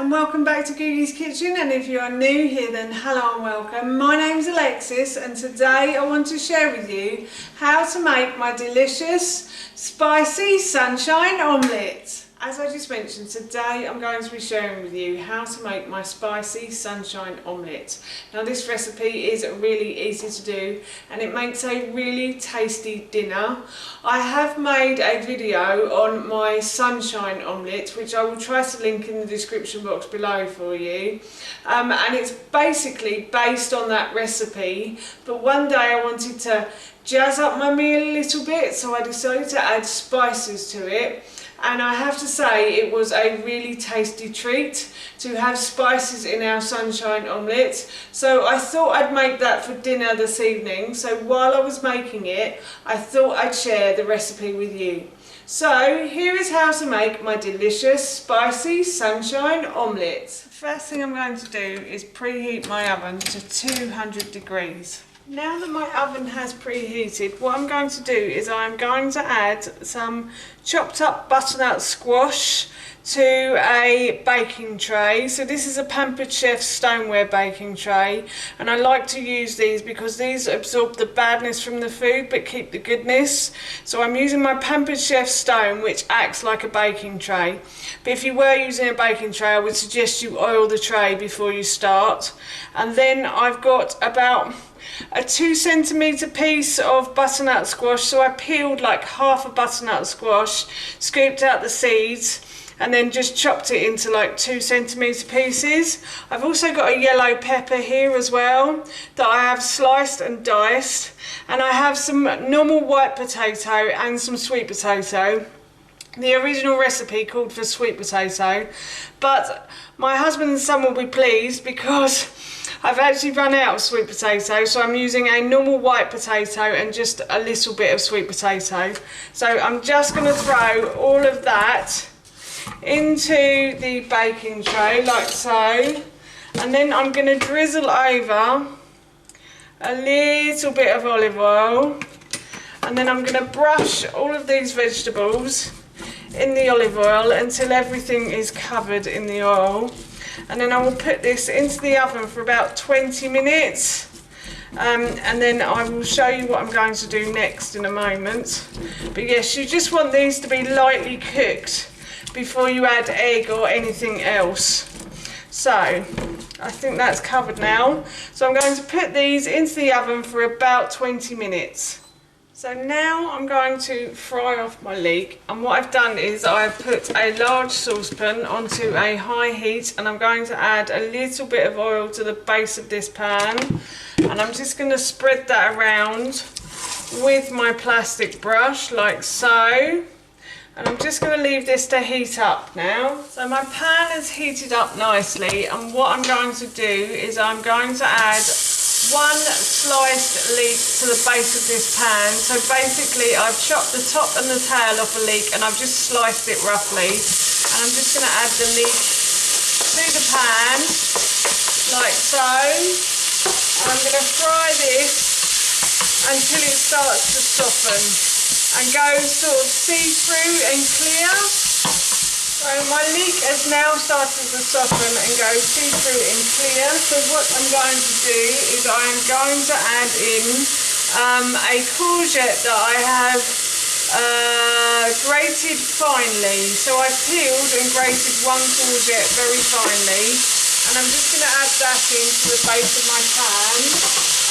and welcome back to Googie's Kitchen, and if you are new here then hello and welcome. My name's Alexis and today I want to share with you how to make my delicious spicy sunshine omelette. As I just mentioned, today I'm going to be sharing with you how to make my spicy sunshine omelette. Now this recipe is really easy to do and it makes a really tasty dinner. I have made a video on my sunshine omelette which I will try to link in the description box below for you, and it's basically based on that recipe, but one day I wanted to jazz up my meal a little bit, so I decided to add spices to it. And I have to say it was a really tasty treat to have spices in our sunshine omelette. So I thought I'd make that for dinner this evening. So while I was making it, I thought I'd share the recipe with you. So here is how to make my delicious spicy sunshine omelette. The first thing I'm going to do is preheat my oven to 200 degrees. Now that my oven has preheated, what I'm going to do is I'm going to add some chopped up butternut squash to a baking tray. So this is a Pampered Chef stoneware baking tray, and I like to use these because these absorb the badness from the food but keep the goodness. So I'm using my Pampered Chef stone, which acts like a baking tray. But if you were using a baking tray, I would suggest you oil the tray before you start. And then I've got about a 2 centimetre piece of butternut squash. So I peeled like half a butternut squash, scooped out the seeds, and then just chopped it into like 2 centimetre pieces. I've also got a yellow pepper here as well that I have sliced and diced, and I have some normal white potato and some sweet potato. The original recipe called for sweet potato, but my husband and son will be pleased because I've actually run out of sweet potato, so I'm using a normal white potato and just a little bit of sweet potato. So I'm just going to throw all of that into the baking tray like so, and then I'm going to drizzle over a little bit of olive oil, and then I'm going to brush all of these vegetables in the olive oil until everything is covered in the oil. And then I will put this into the oven for about 20 minutes, and then I will show you what I'm going to do next in a moment. But yes, you just want these to be lightly cooked before you add egg or anything else. So I think that's covered now. So I'm going to put these into the oven for about 20 minutes. So now I'm going to fry off my leek, and what I've done is I've put a large saucepan onto a high heat, and I'm going to add a little bit of oil to the base of this pan, and I'm just going to spread that around with my plastic brush like so, and I'm just going to leave this to heat up now. So my pan is heated up nicely, and what I'm going to do is I'm going to add 1 sliced leek to the base of this pan. So basically I've chopped the top and the tail off a leek and I've just sliced it roughly, and I'm just going to add the leek to the pan like so, and I'm going to fry this until it starts to soften and go sort of see-through and clear. So my leek has now started to soften and go see-through and clear. So what I'm going to do is I am going to add in a courgette that I have grated finely. So I've peeled and grated 1 courgette very finely, and I'm just going to add that into the base of my pan.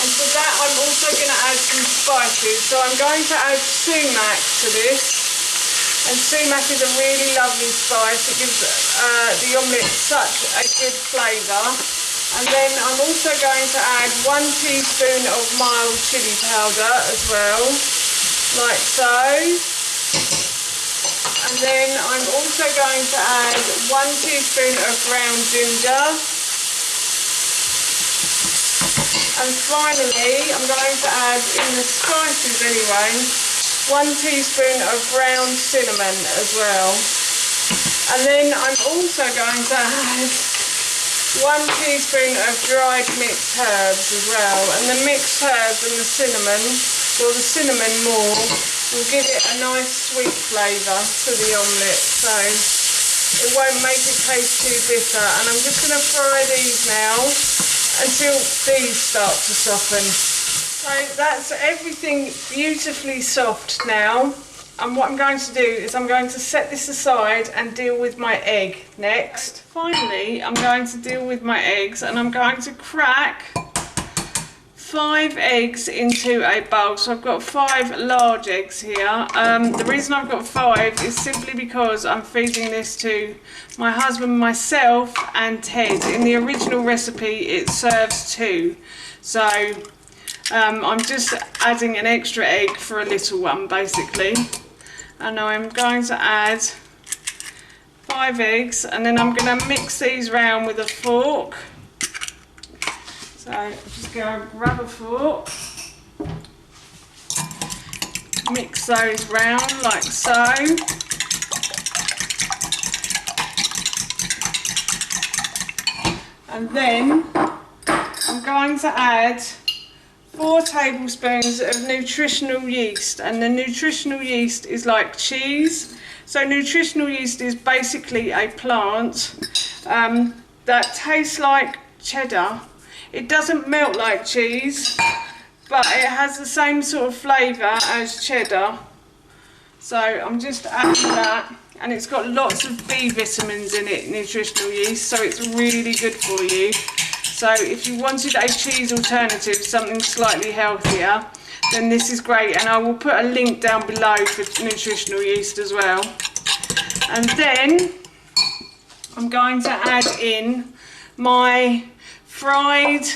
And for that I'm also going to add some spices. So I'm going to add sumac to this. And sumac is a really lovely spice. It gives the omelette such a good flavour. And then I'm also going to add 1 teaspoon of mild chilli powder as well, like so. And then I'm also going to add 1 teaspoon of ground ginger. And finally, I'm going to add in the spices anyway, 1 teaspoon of ground cinnamon as well. And then I'm also going to add 1 teaspoon of dried mixed herbs as well. And the mixed herbs and the cinnamon, or the cinnamon more, will give it a nice sweet flavour to the omelette. So it won't make it taste too bitter. And I'm just going to fry these now until these start to soften. So that's everything beautifully soft now. And what I'm going to do is I'm going to set this aside and deal with my egg next. Finally, I'm going to deal with my eggs, and I'm going to crack 5 eggs into a bowl. So I've got 5 large eggs here. The reason I've got 5 is simply because I'm feeding this to my husband, myself and Ted. In the original recipe it serves 2. So I'm just adding an extra egg for a little one basically. And now I'm going to add 5 eggs, and then I'm going to mix these round with a fork. So I'm just going to grab a fork, mix those round like so. And then I'm going to add 4 tablespoons of nutritional yeast, and the nutritional yeast is like cheese. So nutritional yeast is basically a plant that tastes like cheddar. It doesn't melt like cheese, but it has the same sort of flavour as cheddar. So I'm just adding that, and it's got lots of B vitamins in it, nutritional yeast, so it's really good for you. So if you wanted a cheese alternative, something slightly healthier, then this is great, and I will put a link down below for nutritional yeast as well. And then I'm going to add in my fried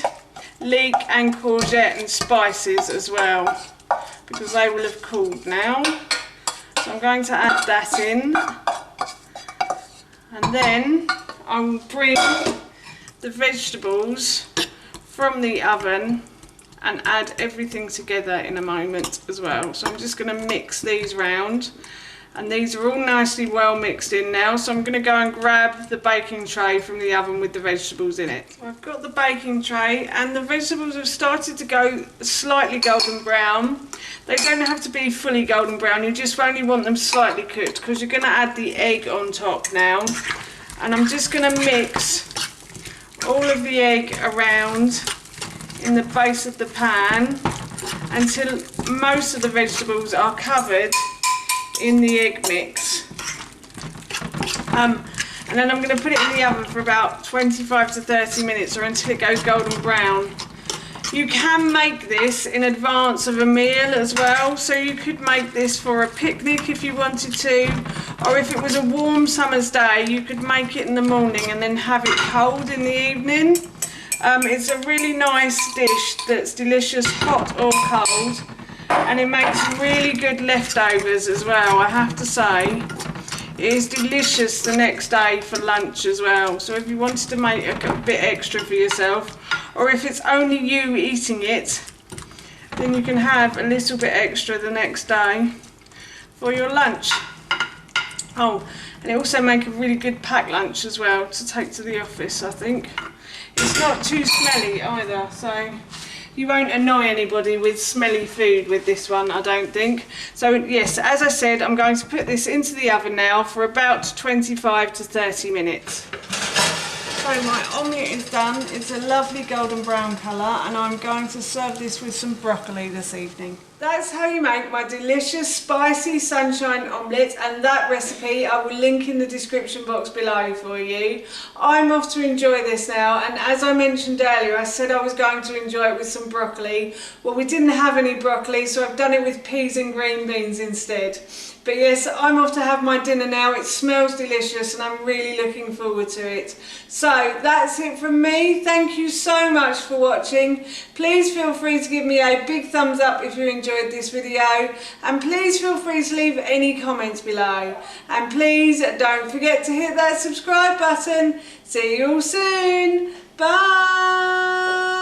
leek and courgette and spices as well, because they will have cooled now. So I'm going to add that in, and then I will bring the vegetables from the oven and add everything together in a moment as well. So I'm just going to mix these round, and these are all nicely well mixed in now. So I'm going to go and grab the baking tray from the oven with the vegetables in it. So I've got the baking tray, and the vegetables have started to go slightly golden brown. They don't have to be fully golden brown, you just only want them slightly cooked, because you're going to add the egg on top now. And I'm just going to mix all of the egg around in the base of the pan until most of the vegetables are covered in the egg mix. And then I'm going to put it in the oven for about 25 to 30 minutes, or until it goes golden brown. You can make this in advance of a meal as well, so you could make this for a picnic if you wanted to, or if it was a warm summer's day you could make it in the morning and then have it cold in the evening. It's a really nice dish that's delicious hot or cold, and it makes really good leftovers as well, I have to say. It is delicious the next day for lunch as well, so if you wanted to make a bit extra for yourself, or if it's only you eating it, then you can have a little bit extra the next day for your lunch. Oh, and it also makes a really good packed lunch as well to take to the office, I think. It's not too smelly either, so you won't annoy anybody with smelly food with this one, I don't think. So yes, as I said, I'm going to put this into the oven now for about 25 to 30 minutes. So my omelette is done. It's a lovely golden brown colour, and I'm going to serve this with some broccoli this evening. That's how you make my delicious spicy sunshine omelette, and that recipe I will link in the description box below for you. I'm off to enjoy this now, and as I mentioned earlier, I said I was going to enjoy it with some broccoli. Well, we didn't have any broccoli, so I've done it with peas and green beans instead. But yes, I'm off to have my dinner now. It smells delicious and I'm really looking forward to it. So that's it from me. Thank you so much for watching. Please feel free to give me a big thumbs up if you enjoyed this video, and please feel free to leave any comments below. And please don't forget to hit that subscribe button. See you all soon. Bye.